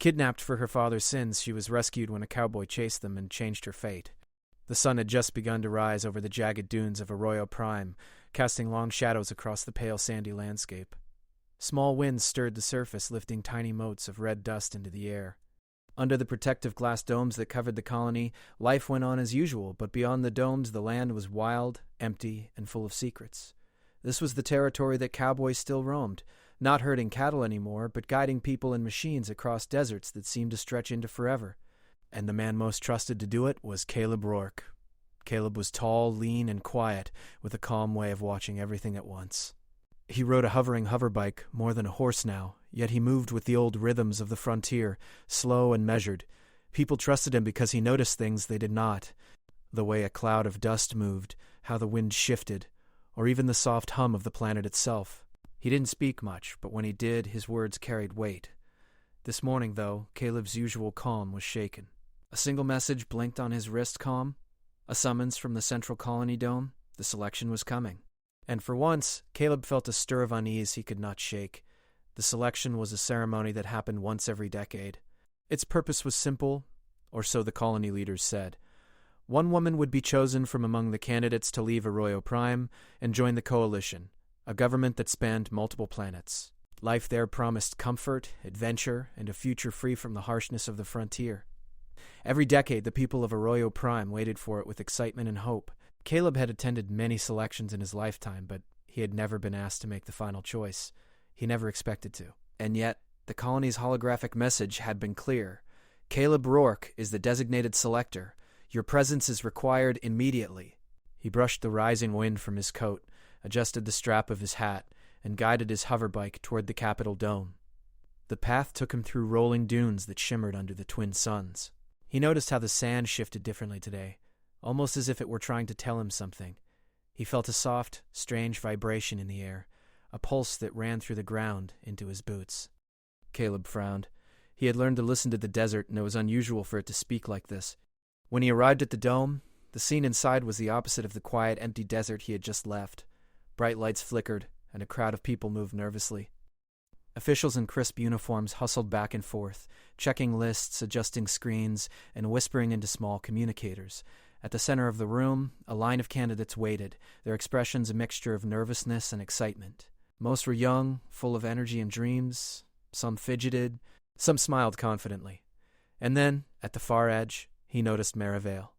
Kidnapped for her father's sins, she was rescued when a cowboy chased them and changed her fate. The sun had just begun to rise over the jagged dunes of Arroyo Prime, casting long shadows across the pale sandy landscape. Small winds stirred the surface, lifting tiny motes of red dust into the air. Under the protective glass domes that covered the colony, life went on as usual, but beyond the domes the land was wild, empty, and full of secrets. This was the territory that cowboys still roamed, not herding cattle anymore, but guiding people and machines across deserts that seemed to stretch into forever. And the man most trusted to do it was Caleb Rourke. Caleb was tall, lean, and quiet, with a calm way of watching everything at once. He rode a hovering hoverbike, more than a horse now, yet he moved with the old rhythms of the frontier, slow and measured. People trusted him because he noticed things they did not. The way a cloud of dust moved, how the wind shifted, or even the soft hum of the planet itself. He didn't speak much, but when he did, his words carried weight. This morning, though, Caleb's usual calm was shaken. A single message blinked on his wrist calm, a summons from the central colony dome. The selection was coming. And for once, Caleb felt a stir of unease he could not shake. The selection was a ceremony that happened once every decade. Its purpose was simple, or so the colony leaders said. One woman would be chosen from among the candidates to leave Arroyo Prime and join the coalition, a government that spanned multiple planets. Life there promised comfort, adventure, and a future free from the harshness of the frontier. Every decade, the people of Arroyo Prime waited for it with excitement and hope. Caleb had attended many selections in his lifetime, but he had never been asked to make the final choice. He never expected to. And yet, the colony's holographic message had been clear. Caleb Rourke is the designated selector. Your presence is required immediately. He brushed the rising wind from his coat, adjusted the strap of his hat, and guided his hoverbike toward the Capitol dome. The path took him through rolling dunes that shimmered under the twin suns. He noticed how the sand shifted differently today, almost as if it were trying to tell him something. He felt a soft, strange vibration in the air, a pulse that ran through the ground into his boots. Caleb frowned. He had learned to listen to the desert, and it was unusual for it to speak like this. When he arrived at the dome, the scene inside was the opposite of the quiet, empty desert he had just left. Bright lights flickered, and a crowd of people moved nervously. Officials in crisp uniforms hustled back and forth, checking lists, adjusting screens, and whispering into small communicators. At the center of the room, a line of candidates waited, their expressions a mixture of nervousness and excitement. Most were young, full of energy and dreams. Some fidgeted, some smiled confidently. And then, at the far edge, he noticed Merivale.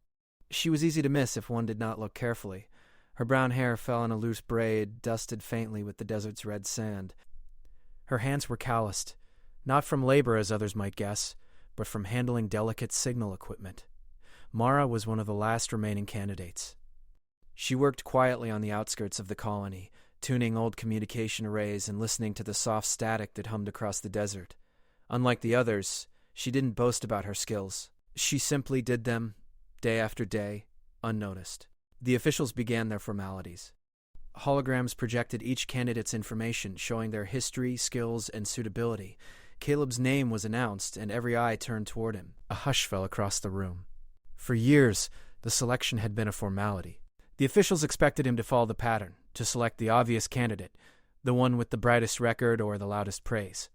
She was easy to miss if one did not look carefully. Her brown hair fell in a loose braid, dusted faintly with the desert's red sand. Her hands were calloused, not from labor as others might guess, but from handling delicate signal equipment. Mara was one of the last remaining candidates. She worked quietly on the outskirts of the colony, tuning old communication arrays and listening to the soft static that hummed across the desert. Unlike the others, she didn't boast about her skills. She simply did them, day after day, unnoticed. The officials began their formalities. Holograms projected each candidate's information, showing their history, skills, and suitability. Caleb's name was announced, and every eye turned toward him. A hush fell across the room. For years, the selection had been a formality. The officials expected him to follow the pattern, to select the obvious candidate, the one with the brightest record or the loudest praise.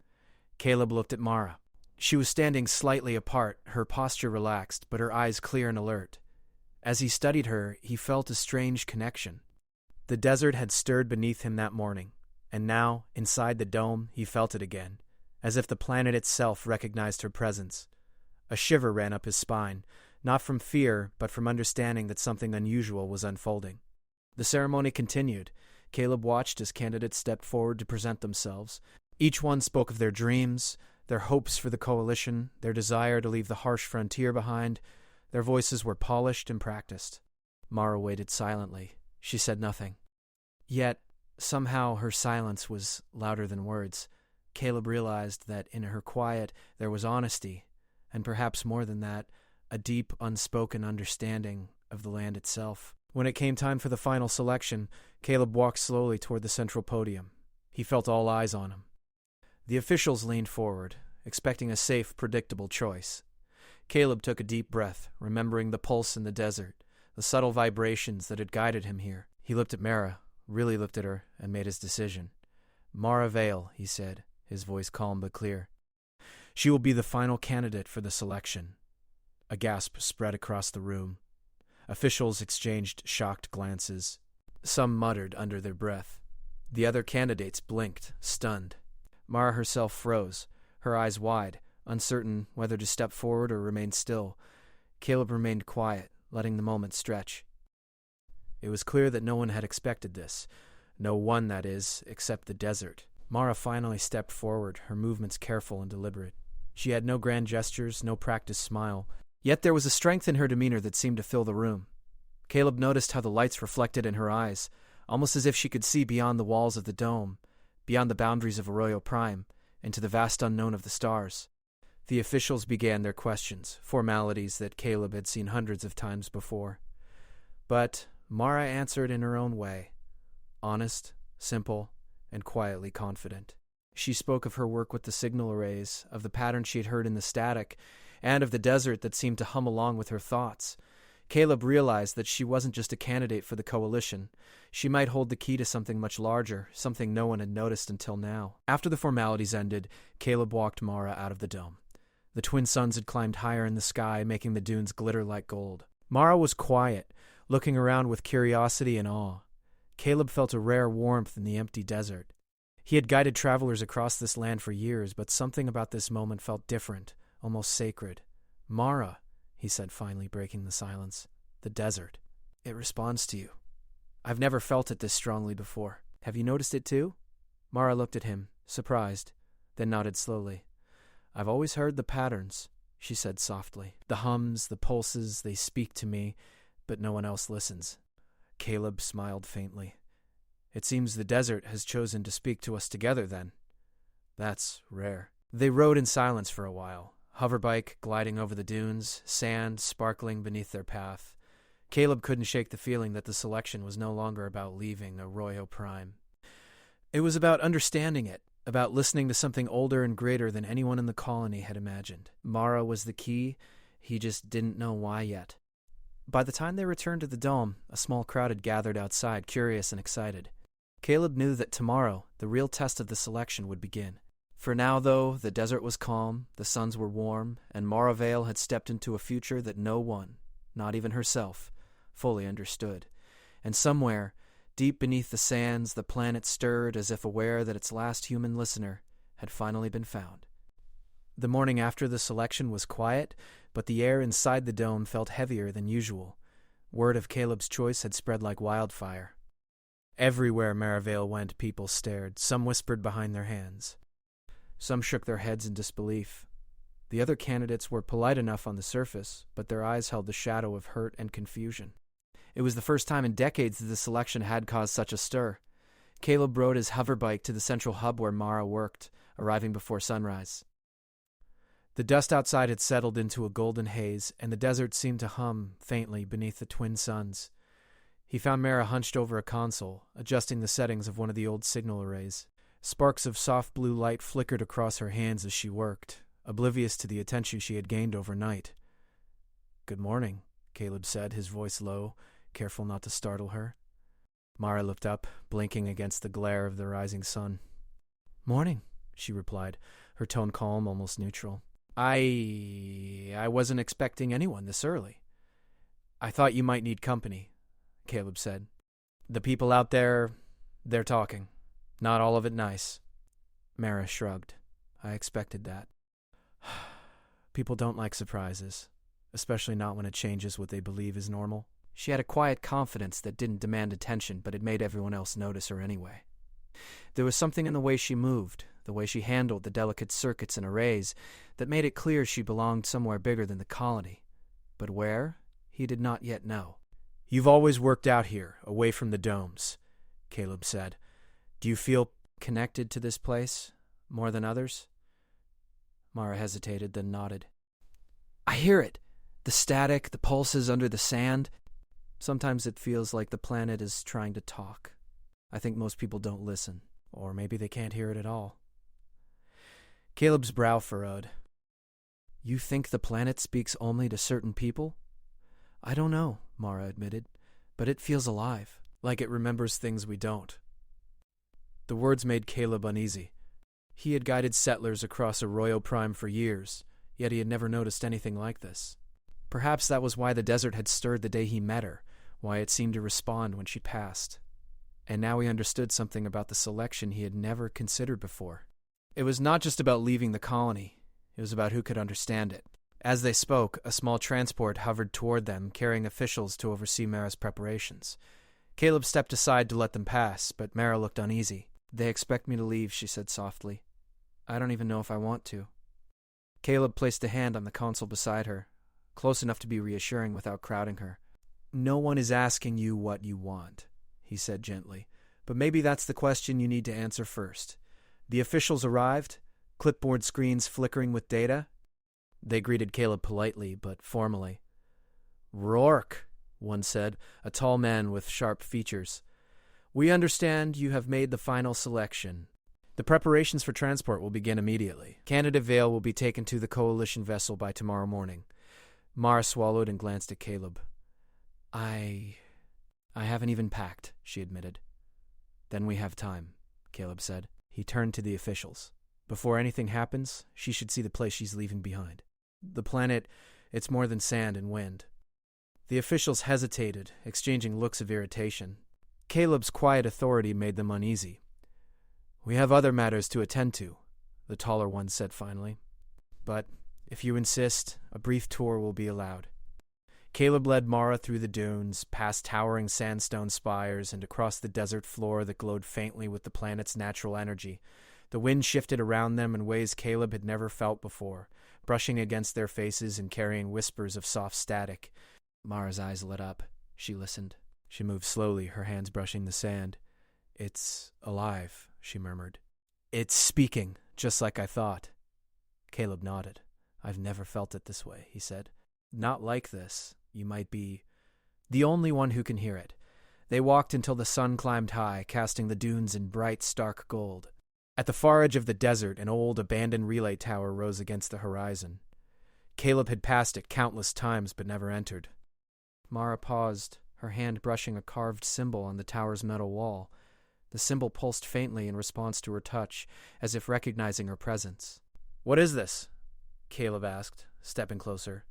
Caleb looked at Mara. She was standing slightly apart, her posture relaxed, but her eyes clear and alert. As he studied her, he felt a strange connection. The desert had stirred beneath him that morning, and now, inside the dome, he felt it again, as if the planet itself recognized her presence. A shiver ran up his spine, not from fear, but from understanding that something unusual was unfolding. The ceremony continued. Caleb watched as candidates stepped forward to present themselves. Each one spoke of their dreams, their hopes for the coalition, their desire to leave the harsh frontier behind. Their voices were polished and practiced. Mara waited silently. She said nothing. Yet, somehow her silence was louder than words. Caleb realized that in her quiet there was honesty, and perhaps more than that, a deep, unspoken understanding of the land itself. When it came time for the final selection, Caleb walked slowly toward the central podium. He felt all eyes on him. The officials leaned forward, expecting a safe, predictable choice. Caleb took a deep breath, remembering the pulse in the desert, the subtle vibrations that had guided him here. He looked at Mara, really looked at her, and made his decision. Mara Vale, he said, his voice calm but clear. She will be the final candidate for the selection. A gasp spread across the room. Officials exchanged shocked glances. Some muttered under their breath. The other candidates blinked, stunned. Mara herself froze, her eyes wide, uncertain whether to step forward or remain still. Caleb remained quiet, letting the moment stretch. It was clear that no one had expected this. No one, that is, except the desert. Mara finally stepped forward, her movements careful and deliberate. She had no grand gestures, no practiced smile. Yet there was a strength in her demeanor that seemed to fill the room. Caleb noticed how the lights reflected in her eyes, almost as if she could see beyond the walls of the dome, beyond the boundaries of Arroyo Prime, into the vast unknown of the stars. The officials began their questions, formalities that Caleb had seen hundreds of times before. But Mara answered in her own way, honest, simple, and quietly confident. She spoke of her work with the signal arrays, of the pattern she had heard in the static, and of the desert that seemed to hum along with her thoughts. Caleb realized that she wasn't just a candidate for the coalition. She might hold the key to something much larger, something no one had noticed until now. After the formalities ended, Caleb walked Mara out of the dome. The twin suns had climbed higher in the sky, making the dunes glitter like gold. Mara was quiet, looking around with curiosity and awe. Caleb felt a rare warmth in the empty desert. He had guided travelers across this land for years, but something about this moment felt different, almost sacred. Mara, he said, finally breaking the silence. The desert. It responds to you. I've never felt it this strongly before. Have you noticed it too? Mara looked at him, surprised, then nodded slowly. I've always heard the patterns, she said softly. The hums, the pulses, they speak to me, but no one else listens. Caleb smiled faintly. It seems the desert has chosen to speak to us together then. That's rare. They rode in silence for a while, hoverbike gliding over the dunes, sand sparkling beneath their path. Caleb couldn't shake the feeling that the selection was no longer about leaving Arroyo Prime. It was about understanding it, about listening to something older and greater than anyone in the colony had imagined. Mara was the key, he just didn't know why yet. By the time they returned to the dome, a small crowd had gathered outside, curious and excited. Caleb knew that tomorrow, the real test of the selection would begin. For now, though, the desert was calm, the suns were warm, and Mara Vale had stepped into a future that no one, not even herself, fully understood. And somewhere, deep beneath the sands, the planet stirred as if aware that its last human listener had finally been found. The morning after the selection was quiet, but the air inside the dome felt heavier than usual. Word of Caleb's choice had spread like wildfire. Everywhere Maravale went, people stared. Some whispered behind their hands. Some shook their heads in disbelief. The other candidates were polite enough on the surface, but their eyes held the shadow of hurt and confusion. It was the first time in decades that the selection had caused such a stir. Caleb rode his hoverbike to the central hub where Mara worked, arriving before sunrise. The dust outside had settled into a golden haze, and the desert seemed to hum faintly beneath the twin suns. He found Mara hunched over a console, adjusting the settings of one of the old signal arrays. Sparks of soft blue light flickered across her hands as she worked, oblivious to the attention she had gained overnight. "Good morning," Caleb said, his voice low, careful not to startle her. Mara looked up, blinking against the glare of the rising sun. "Morning," she replied, her tone calm, almost neutral. I wasn't expecting anyone this early." "I thought you might need company," Caleb said. "The people out there, they're talking. Not all of it nice." Mara shrugged. "I expected that." People don't like surprises, especially not when it changes what they believe is normal. She had a quiet confidence that didn't demand attention, but it made everyone else notice her anyway. There was something in the way she moved, the way she handled the delicate circuits and arrays, that made it clear she belonged somewhere bigger than the colony. But where? He did not yet know. "You've always worked out here, away from the domes," Caleb said. "Do you feel connected to this place, more than others?" Mara hesitated, then nodded. "I hear it. The static, the pulses under the sand. Sometimes it feels like the planet is trying to talk. I think most people don't listen, or maybe they can't hear it at all." Caleb's brow furrowed. "You think the planet speaks only to certain people?" "I don't know," Mara admitted, "but it feels alive, like it remembers things we don't." The words made Caleb uneasy. He had guided settlers across Arroyo Prime for years, yet he had never noticed anything like this. Perhaps that was why the desert had stirred the day he met her, why it seemed to respond when she passed. And now he understood something about the selection he had never considered before. It was not just about leaving the colony, it was about who could understand it. As they spoke, a small transport hovered toward them, carrying officials to oversee Mara's preparations. Caleb stepped aside to let them pass, but Mara looked uneasy. "They expect me to leave," she said softly. "I don't even know if I want to." Caleb placed a hand on the console beside her, close enough to be reassuring without crowding her. "No one is asking you what you want," he said gently, "but maybe that's the question you need to answer first. The officials arrived, clipboard screens flickering with data." They greeted Caleb politely, but formally. "Rourke," one said, a tall man with sharp features. "We understand you have made the final selection. The preparations for transport will begin immediately. Candidate Vale will be taken to the Coalition vessel by tomorrow morning." Mara swallowed and glanced at Caleb. I haven't even packed," she admitted. "Then we have time," Caleb said. He turned to the officials. "Before anything happens, she should see the place she's leaving behind. The planet, it's more than sand and wind." The officials hesitated, exchanging looks of irritation. Caleb's quiet authority made them uneasy. "We have other matters to attend to," the taller one said finally. "But if you insist, a brief tour will be allowed." Caleb led Mara through the dunes, past towering sandstone spires, and across the desert floor that glowed faintly with the planet's natural energy. The wind shifted around them in ways Caleb had never felt before, brushing against their faces and carrying whispers of soft static. Mara's eyes lit up. She listened. She moved slowly, her hands brushing the sand. "It's alive," she murmured. "It's speaking, just like I thought." Caleb nodded. "I've never felt it this way," he said. "Not like this. You might be the only one who can hear it." They walked until the sun climbed high, casting the dunes in bright, stark gold. At the far edge of the desert, an old, abandoned relay tower rose against the horizon. Caleb had passed it countless times but never entered. Mara paused, her hand brushing a carved symbol on the tower's metal wall. The symbol pulsed faintly in response to her touch, as if recognizing her presence. "What is this?" Caleb asked, stepping closer.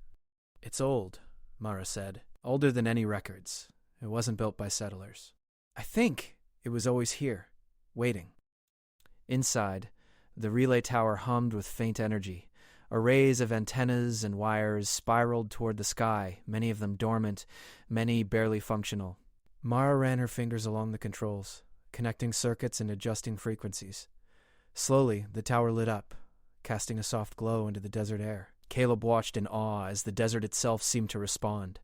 "It's old," Mara said. "Older than any records. It wasn't built by settlers. I think it was always here, waiting." Inside, the relay tower hummed with faint energy. Arrays of antennas and wires spiraled toward the sky, many of them dormant, many barely functional. Mara ran her fingers along the controls, connecting circuits and adjusting frequencies. Slowly, the tower lit up, casting a soft glow into the desert air. Caleb watched in awe as the desert itself seemed to respond.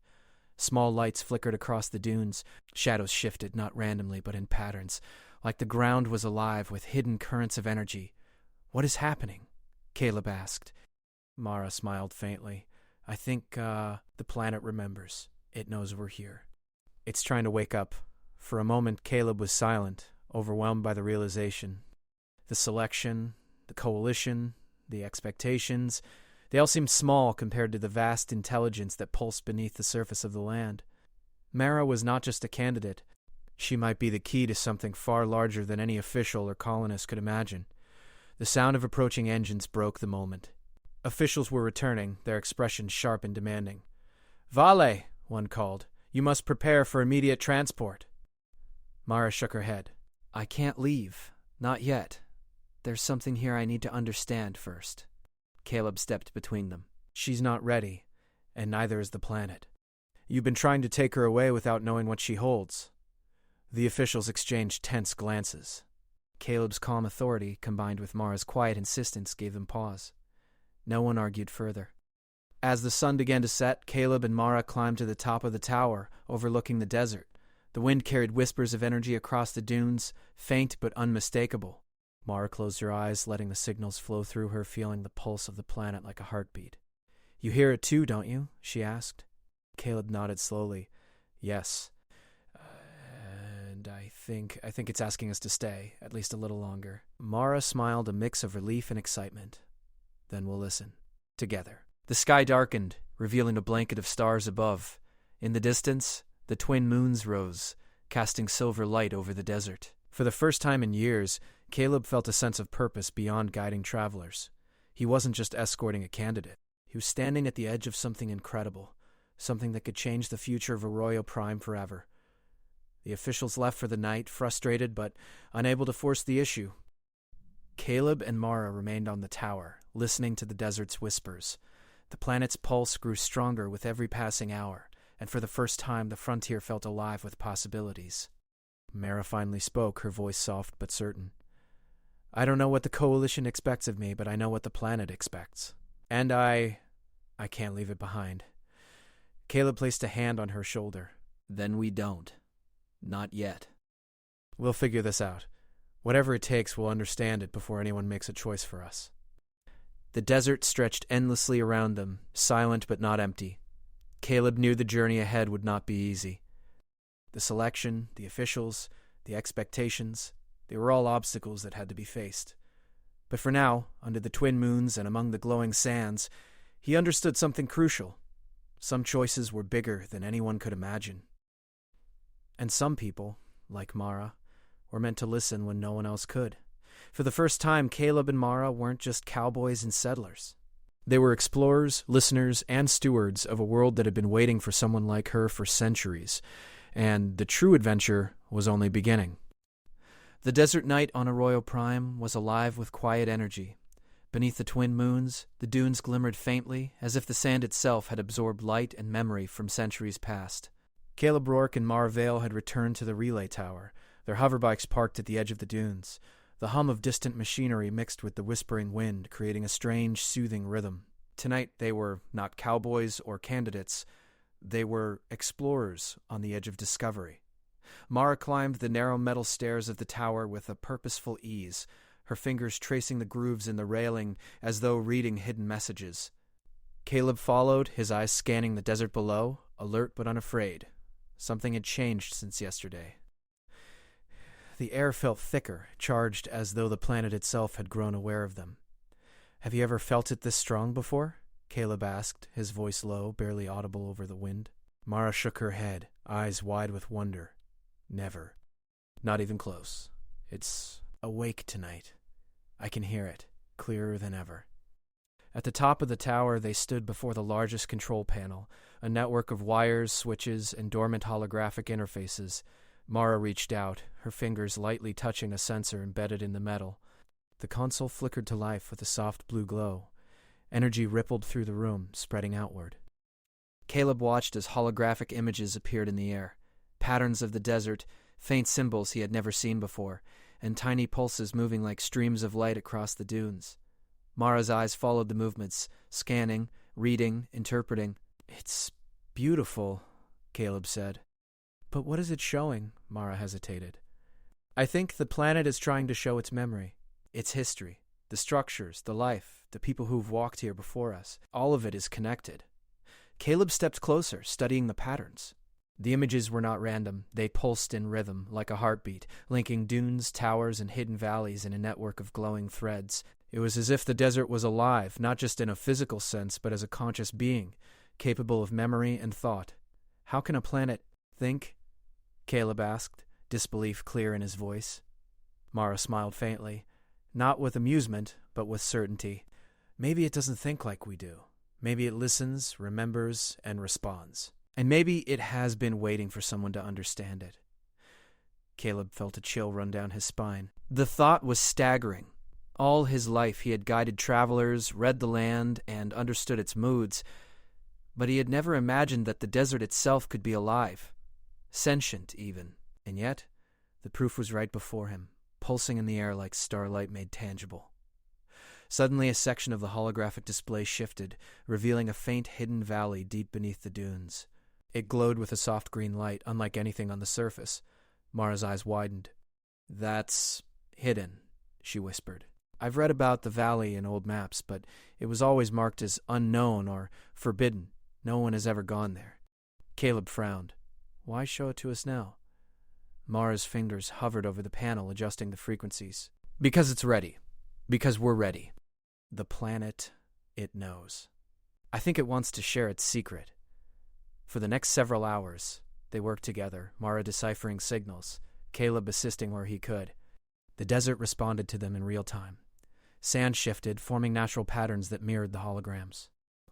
Small lights flickered across the dunes. Shadows shifted, not randomly, but in patterns, like the ground was alive with hidden currents of energy. "What is happening?" Caleb asked. Mara smiled faintly. "I think, the planet remembers. It knows we're here. It's trying to wake up." For a moment, Caleb was silent, overwhelmed by the realization. The selection, the coalition, the expectations, they all seemed small compared to the vast intelligence that pulsed beneath the surface of the land. Mara was not just a candidate. She might be the key to something far larger than any official or colonist could imagine. The sound of approaching engines broke the moment. Officials were returning, their expressions sharp and demanding. "Vale," one called. "You must prepare for immediate transport." Mara shook her head. "I can't leave. Not yet. There's something here I need to understand first." Caleb stepped between them. "She's not ready, and neither is the planet. You've been trying to take her away without knowing what she holds." The officials exchanged tense glances. Caleb's calm authority, combined with Mara's quiet insistence, gave them pause. No one argued further. As the sun began to set, Caleb and Mara climbed to the top of the tower, overlooking the desert. The wind carried whispers of energy across the dunes, faint but unmistakable. Mara closed her eyes, letting the signals flow through her, feeling the pulse of the planet like a heartbeat. "You hear it too, don't you?" she asked. Caleb nodded slowly. "Yes. And I think it's asking us to stay, at least a little longer." Mara smiled, a mix of relief and excitement. "Then we'll listen. Together." The sky darkened, revealing a blanket of stars above. In the distance, the twin moons rose, casting silver light over the desert. For the first time in years, Caleb felt a sense of purpose beyond guiding travelers. He wasn't just escorting a candidate. He was standing at the edge of something incredible, something that could change the future of Arroyo Prime forever. The officials left for the night, frustrated but unable to force the issue. Caleb and Mara remained on the tower, listening to the desert's whispers. The planet's pulse grew stronger with every passing hour, and for the first time the frontier felt alive with possibilities. Mara finally spoke, her voice soft but certain. "I don't know what the Coalition expects of me, but I know what the planet expects. And I can't leave it behind." Caleb placed a hand on her shoulder. "Then we don't. Not yet. We'll figure this out. Whatever it takes, we'll understand it before anyone makes a choice for us." The desert stretched endlessly around them, silent but not empty. Caleb knew the journey ahead would not be easy. The selection, the officials, the expectations, they were all obstacles that had to be faced. But for now, under the twin moons and among the glowing sands, he understood something crucial. Some choices were bigger than anyone could imagine. And some people, like Mara, were meant to listen when no one else could. For the first time, Caleb and Mara weren't just cowboys and settlers. They were explorers, listeners, and stewards of a world that had been waiting for someone like her for centuries, and the true adventure was only beginning. The desert night on Arroyo Prime was alive with quiet energy. Beneath the twin moons, the dunes glimmered faintly, as if the sand itself had absorbed light and memory from centuries past. Caleb Rourke and Mara Vale had returned to the relay tower, their hoverbikes parked at the edge of the dunes. The hum of distant machinery mixed with the whispering wind, creating a strange, soothing rhythm. Tonight they were not cowboys or candidates. They were explorers on the edge of discovery. Mara climbed the narrow metal stairs of the tower with a purposeful ease, her fingers tracing the grooves in the railing as though reading hidden messages. Caleb followed, his eyes scanning the desert below, alert but unafraid. Something had changed since yesterday. The air felt thicker, charged as though the planet itself had grown aware of them. "Have you ever felt it this strong before?" Caleb asked, his voice low, barely audible over the wind. Mara shook her head, eyes wide with wonder. "Never. Not even close. It's awake tonight. I can hear it, clearer than ever." At the top of the tower, they stood before the largest control panel, a network of wires, switches, and dormant holographic interfaces. Mara reached out, her fingers lightly touching a sensor embedded in the metal. The console flickered to life with a soft blue glow. Energy rippled through the room, spreading outward. Caleb watched as holographic images appeared in the air. Patterns of the desert, faint symbols he had never seen before, and tiny pulses moving like streams of light across the dunes. Mara's eyes followed the movements, scanning, reading, interpreting. "It's beautiful," Caleb said. "But what is it showing?" Mara hesitated. "I think the planet is trying to show its memory, its history, the structures, the life, the people who've walked here before us. All of it is connected." Caleb stepped closer, studying the patterns. The images were not random. They pulsed in rhythm, like a heartbeat, linking dunes, towers, and hidden valleys in a network of glowing threads. It was as if the desert was alive, not just in a physical sense, but as a conscious being, capable of memory and thought. "How can a planet think?" Caleb asked, disbelief clear in his voice. Mara smiled faintly, not with amusement, but with certainty. "Maybe it doesn't think like we do. Maybe it listens, remembers, and responds. And maybe it has been waiting for someone to understand it." Caleb felt a chill run down his spine. The thought was staggering. All his life he had guided travelers, read the land, and understood its moods, but he had never imagined that the desert itself could be alive. Sentient, even. And yet, the proof was right before him, pulsing in the air like starlight made tangible. Suddenly, a section of the holographic display shifted, revealing a faint hidden valley deep beneath the dunes. It glowed with a soft green light, unlike anything on the surface. Mara's eyes widened. "That's hidden," she whispered. "I've read about the valley in old maps, but it was always marked as unknown or forbidden. No one has ever gone there." Caleb frowned. "Why show it to us now?" Mara's fingers hovered over the panel, adjusting the frequencies. "Because it's ready. Because we're ready. The planet, it knows. I think it wants to share its secret." For the next several hours, they worked together, Mara deciphering signals, Caleb assisting where he could. The desert responded to them in real time. Sand shifted, forming natural patterns that mirrored the holograms.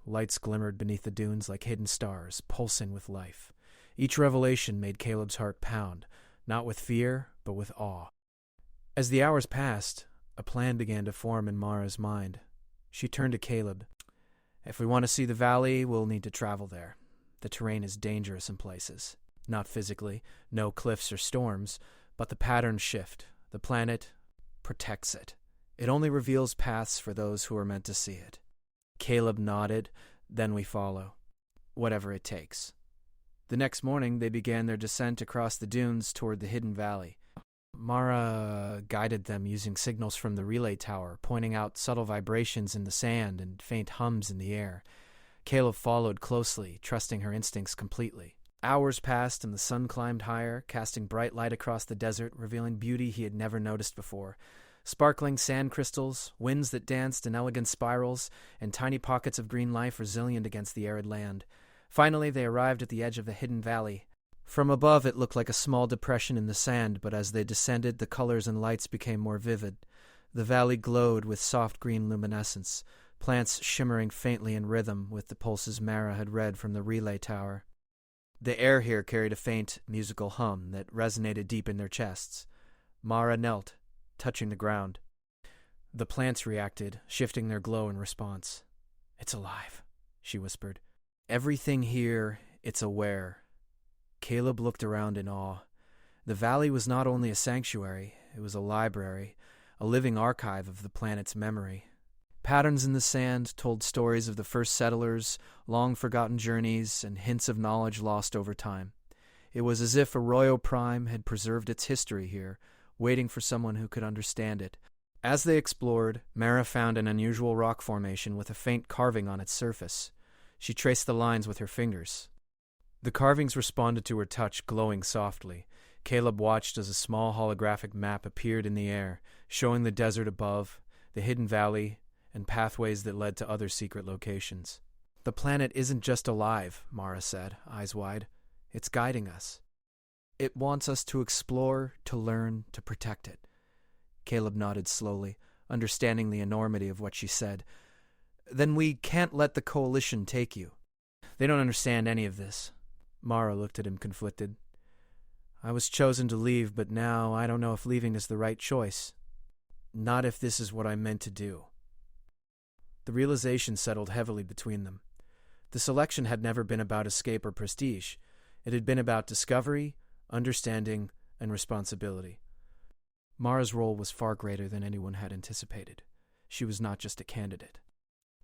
Lights glimmered beneath the dunes like hidden stars, pulsing with life. Each revelation made Caleb's heart pound, not with fear, but with awe. As the hours passed, a plan began to form in Mara's mind. She turned to Caleb. "If we want to see the valley, we'll need to travel there. The terrain is dangerous in places. Not physically, no cliffs or storms, but the patterns shift. The planet protects it. It only reveals paths for those who are meant to see it." Caleb nodded. "Then we follow. Whatever it takes." The next morning, they began their descent across the dunes toward the hidden valley. Mara guided them using signals from the relay tower, pointing out subtle vibrations in the sand and faint hums in the air. Caleb followed closely, trusting her instincts completely. Hours passed and the sun climbed higher, casting bright light across the desert, revealing beauty he had never noticed before. Sparkling sand crystals, winds that danced in elegant spirals, and tiny pockets of green life resilient against the arid land. Finally, they arrived at the edge of the hidden valley. From above, it looked like a small depression in the sand, but as they descended, the colors and lights became more vivid. The valley glowed with soft green luminescence, plants shimmering faintly in rhythm with the pulses Mara had read from the relay tower. The air here carried a faint, musical hum that resonated deep in their chests. Mara knelt, touching the ground. The plants reacted, shifting their glow in response. "It's alive," she whispered. "Everything here, it's aware." Caleb looked around in awe. The valley was not only a sanctuary, it was a library, a living archive of the planet's memory. Patterns in the sand told stories of the first settlers, long-forgotten journeys, and hints of knowledge lost over time. It was as if Arroyo Prime had preserved its history here, waiting for someone who could understand it. As they explored, Mara found an unusual rock formation with a faint carving on its surface. She traced the lines with her fingers. The carvings responded to her touch, glowing softly. Caleb watched as a small holographic map appeared in the air, showing the desert above, the hidden valley, and pathways that led to other secret locations. "The planet isn't just alive," Mara said, eyes wide. "It's guiding us. It wants us to explore, to learn, to protect it." Caleb nodded slowly, understanding the enormity of what she said. "Then we can't let the Coalition take you." "They don't understand any of this." Mara looked at him conflicted. "I was chosen to leave, but now I don't know if leaving is the right choice. Not if this is what I'm meant to do." The realization settled heavily between them. The selection had never been about escape or prestige. It had been about discovery, understanding, and responsibility. Mara's role was far greater than anyone had anticipated. She was not just a candidate.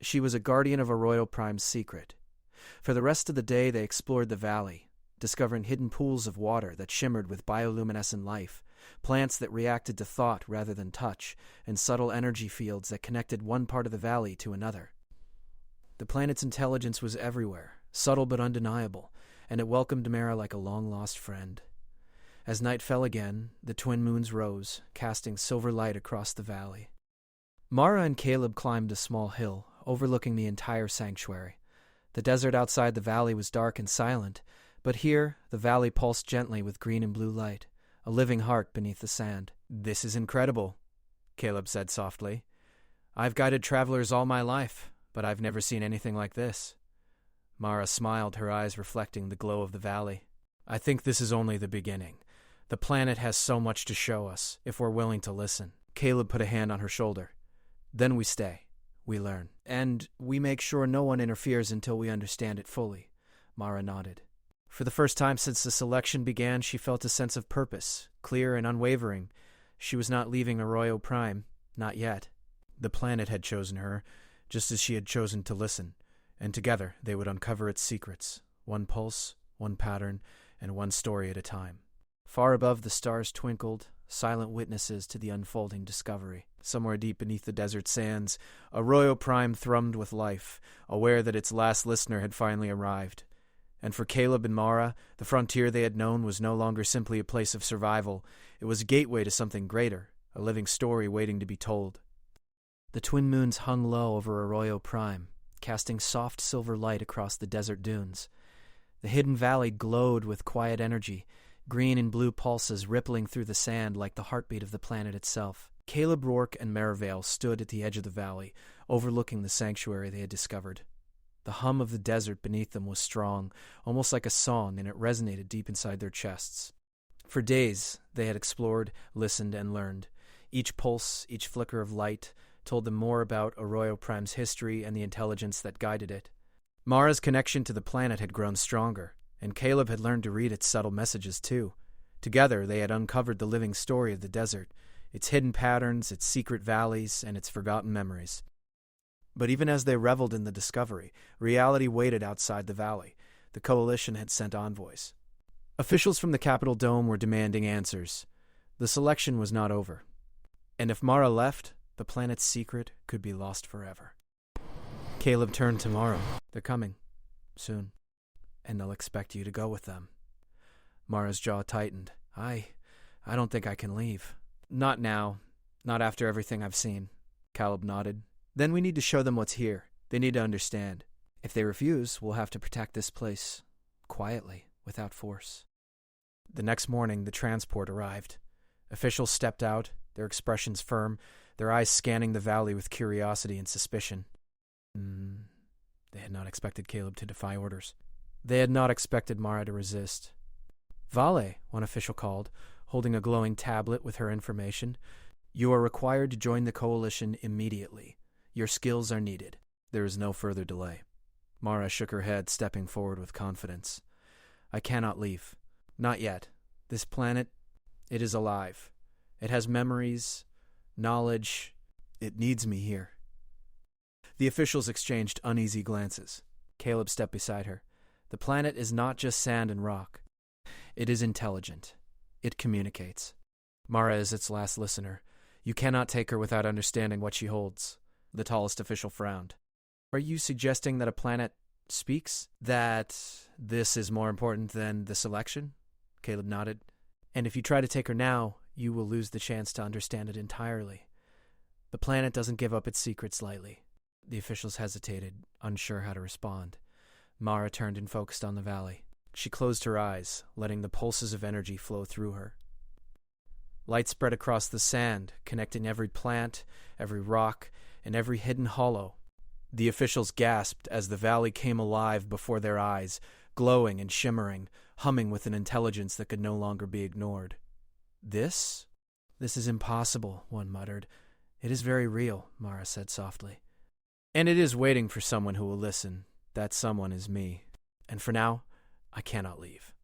She was a guardian of Arroyo Prime's secret. For the rest of the day, they explored the valley, discovering hidden pools of water that shimmered with bioluminescent life, plants that reacted to thought rather than touch, and subtle energy fields that connected one part of the valley to another. The planet's intelligence was everywhere, subtle but undeniable, and it welcomed Mara like a long-lost friend. As night fell again, the twin moons rose, casting silver light across the valley. Mara and Caleb climbed a small hill, overlooking the entire sanctuary. The desert outside the valley was dark and silent, but here the valley pulsed gently with green and blue light, a living heart beneath the sand. "This is incredible," Caleb said softly. "I've guided travelers all my life, but I've never seen anything like this." Mara smiled, her eyes reflecting the glow of the valley. "I think this is only the beginning. The planet has so much to show us, if we're willing to listen." Caleb put a hand on her shoulder. "Then we stay. We learn. And we make sure no one interferes until we understand it fully." Mara nodded. For the first time since the selection began, she felt a sense of purpose, clear and unwavering. She was not leaving Arroyo Prime, not yet. The planet had chosen her, just as she had chosen to listen, and together they would uncover its secrets, one pulse, one pattern, and one story at a time. Far above, the stars twinkled, silent witnesses to the unfolding discovery. Somewhere deep beneath the desert sands, Arroyo Prime thrummed with life, aware that its last listener had finally arrived. And for Caleb and Mara, the frontier they had known was no longer simply a place of survival. It was a gateway to something greater, a living story waiting to be told. The twin moons hung low over Arroyo Prime, casting soft silver light across the desert dunes. The hidden valley glowed with quiet energy, green and blue pulses rippling through the sand like the heartbeat of the planet itself. Caleb, Brok, and Merivale stood at the edge of the valley, overlooking the sanctuary they had discovered. The hum of the desert beneath them was strong, almost like a song, and it resonated deep inside their chests. For days, they had explored, listened, and learned. Each pulse, each flicker of light, told them more about Arroyo Prime's history and the intelligence that guided it. Mara's connection to the planet had grown stronger, and Caleb had learned to read its subtle messages too. Together, they had uncovered the living story of the desert, its hidden patterns, its secret valleys, and its forgotten memories. But even as they reveled in the discovery, reality waited outside the valley. The coalition had sent envoys. Officials from the Capitol Dome were demanding answers. The selection was not over. And if Mara left, the planet's secret could be lost forever. Caleb turned to Mara. They're coming. Soon. And they'll expect you to go with them. Mara's jaw tightened. I don't think I can leave. Not now. Not after everything I've seen. Caleb nodded. Then we need to show them what's here. They need to understand. If they refuse, we'll have to protect this place. Quietly, without force. The next morning, the transport arrived. Officials stepped out, their expressions firm, their eyes scanning the valley with curiosity and suspicion. They had not expected Caleb to defy orders. They had not expected Mara to resist. Vale, one official called, holding a glowing tablet with her information. You are required to join the coalition immediately. Your skills are needed. There is no further delay. Mara shook her head, stepping forward with confidence. I cannot leave. Not yet. This planet, it is alive. It has memories, knowledge. It needs me here. The officials exchanged uneasy glances. Caleb stepped beside her. The planet is not just sand and rock. It is intelligent. It communicates. Mara is its last listener. You cannot take her without understanding what she holds. The tallest official frowned. Are you suggesting that a planet speaks? That this is more important than the selection? Caleb nodded. And if you try to take her now, you will lose the chance to understand it entirely. The planet doesn't give up its secrets lightly. The officials hesitated, unsure how to respond. Mara turned and focused on the valley. She closed her eyes, letting the pulses of energy flow through her. Light spread across the sand, connecting every plant, every rock, and every hidden hollow. The officials gasped as the valley came alive before their eyes, glowing and shimmering, humming with an intelligence that could no longer be ignored. This? This is impossible, one muttered. It is very real, Mara said softly. And it is waiting for someone who will listen. That someone is me. And for now, I cannot leave.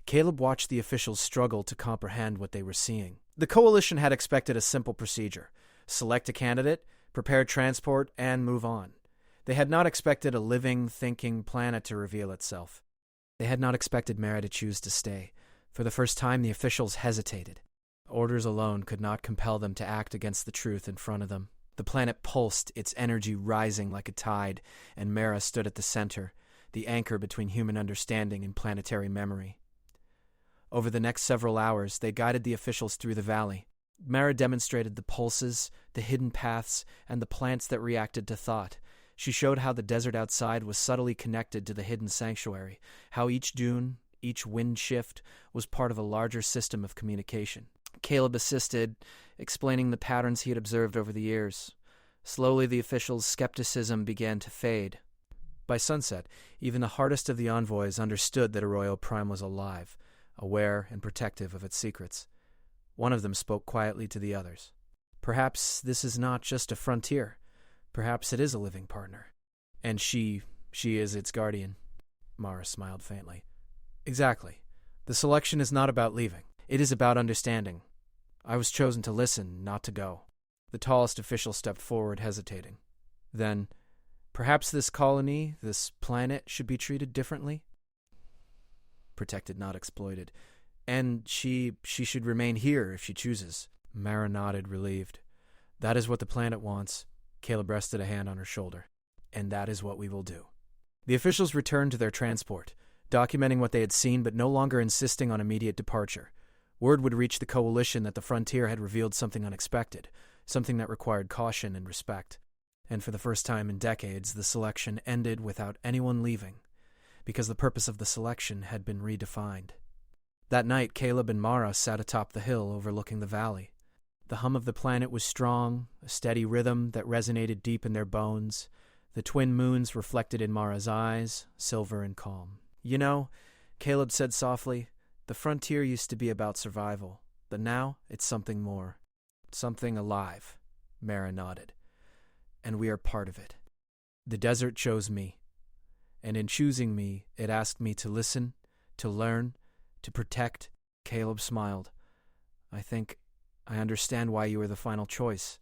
Caleb watched the officials struggle to comprehend what they were seeing. The coalition had expected a simple procedure. Select a candidate, prepare transport, and move on. They had not expected a living, thinking planet to reveal itself. They had not expected Mara to choose to stay. For the first time, the officials hesitated. Orders alone could not compel them to act against the truth in front of them. The planet pulsed, its energy rising like a tide, and Mara stood at the center, the anchor between human understanding and planetary memory. Over the next several hours, they guided the officials through the valley. Mara demonstrated the pulses, the hidden paths, and the plants that reacted to thought. She showed how the desert outside was subtly connected to the hidden sanctuary, how each dune, each wind shift, was part of a larger system of communication. Caleb assisted, explaining the patterns he had observed over the years. Slowly, the officials' skepticism began to fade. By sunset, even the hardest of the envoys understood that Arroyo Prime was alive, aware and protective of its secrets. One of them spoke quietly to the others. Perhaps this is not just a frontier. Perhaps it is a living partner. And she is its guardian. Mara smiled faintly. Exactly. The selection is not about leaving. It is about understanding. I was chosen to listen, not to go. The tallest official stepped forward, hesitating. Then, perhaps this colony, this planet, should be treated differently? Protected, not exploited. And she should remain here if she chooses. Mara nodded, relieved. That is what the planet wants. Caleb rested a hand on her shoulder. And that is what we will do. The officials returned to their transport, documenting what they had seen but no longer insisting on immediate departure. Word would reach the coalition that the frontier had revealed something unexpected, something that required caution and respect. And for the first time in decades, the selection ended without anyone leaving, because the purpose of the selection had been redefined. That night, Caleb and Mara sat atop the hill overlooking the valley. The hum of the planet was strong, a steady rhythm that resonated deep in their bones. The twin moons reflected in Mara's eyes, silver and calm. "You know," Caleb said softly, "the frontier used to be about survival, but now it's something more. Something alive." Mara nodded. "And we are part of it. The desert chose me. And in choosing me, it asked me to listen, to learn, to protect." Caleb smiled. "I think I understand why you were the final choice.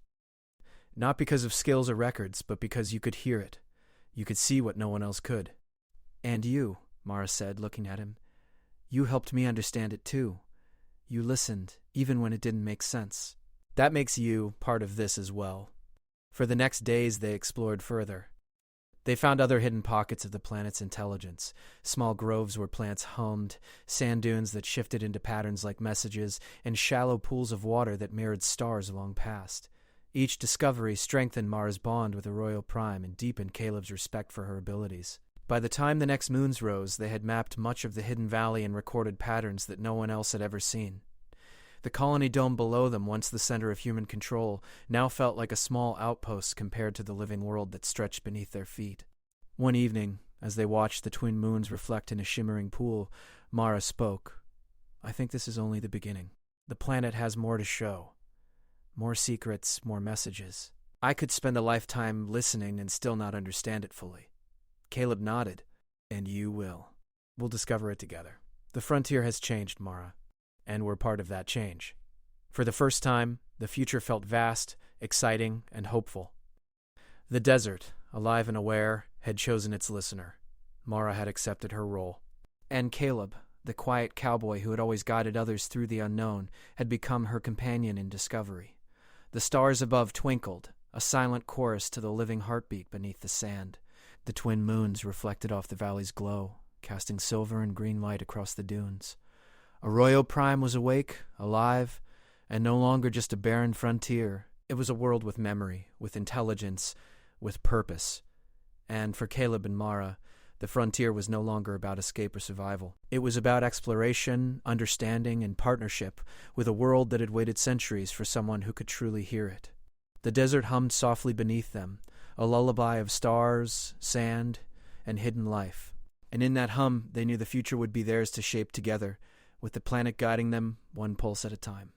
Not because of skills or records, but because you could hear it. You could see what no one else could." "And you," Mara said, looking at him. "You helped me understand it too. You listened, even when it didn't make sense. That makes you part of this as well." For the next days, they explored further. They found other hidden pockets of the planet's intelligence, small groves where plants hummed, sand dunes that shifted into patterns like messages, and shallow pools of water that mirrored stars long past. Each discovery strengthened Mara's bond with the Royal Prime and deepened Caleb's respect for her abilities. By the time the next moons rose, they had mapped much of the hidden valley and recorded patterns that no one else had ever seen. The colony dome below them, once the center of human control, now felt like a small outpost compared to the living world that stretched beneath their feet. One evening, as they watched the twin moons reflect in a shimmering pool, Mara spoke. "I think this is only the beginning. The planet has more to show. More secrets, more messages. I could spend a lifetime listening and still not understand it fully." Caleb nodded. "And you will. We'll discover it together. The frontier has changed, Mara. And we're part of that change." For the first time, the future felt vast, exciting, and hopeful. The desert, alive and aware, had chosen its listener. Mara had accepted her role. And Caleb, the quiet cowboy who had always guided others through the unknown, had become her companion in discovery. The stars above twinkled, a silent chorus to the living heartbeat beneath the sand. The twin moons reflected off the valley's glow, casting silver and green light across the dunes. A Royal Prime was awake, alive, and no longer just a barren frontier. It was a world with memory, with intelligence, with purpose. And for Caleb and Mara, the frontier was no longer about escape or survival. It was about exploration, understanding, and partnership with a world that had waited centuries for someone who could truly hear it. The desert hummed softly beneath them, a lullaby of stars, sand, and hidden life. And in that hum, they knew the future would be theirs to shape together, with the planet guiding them one pulse at a time.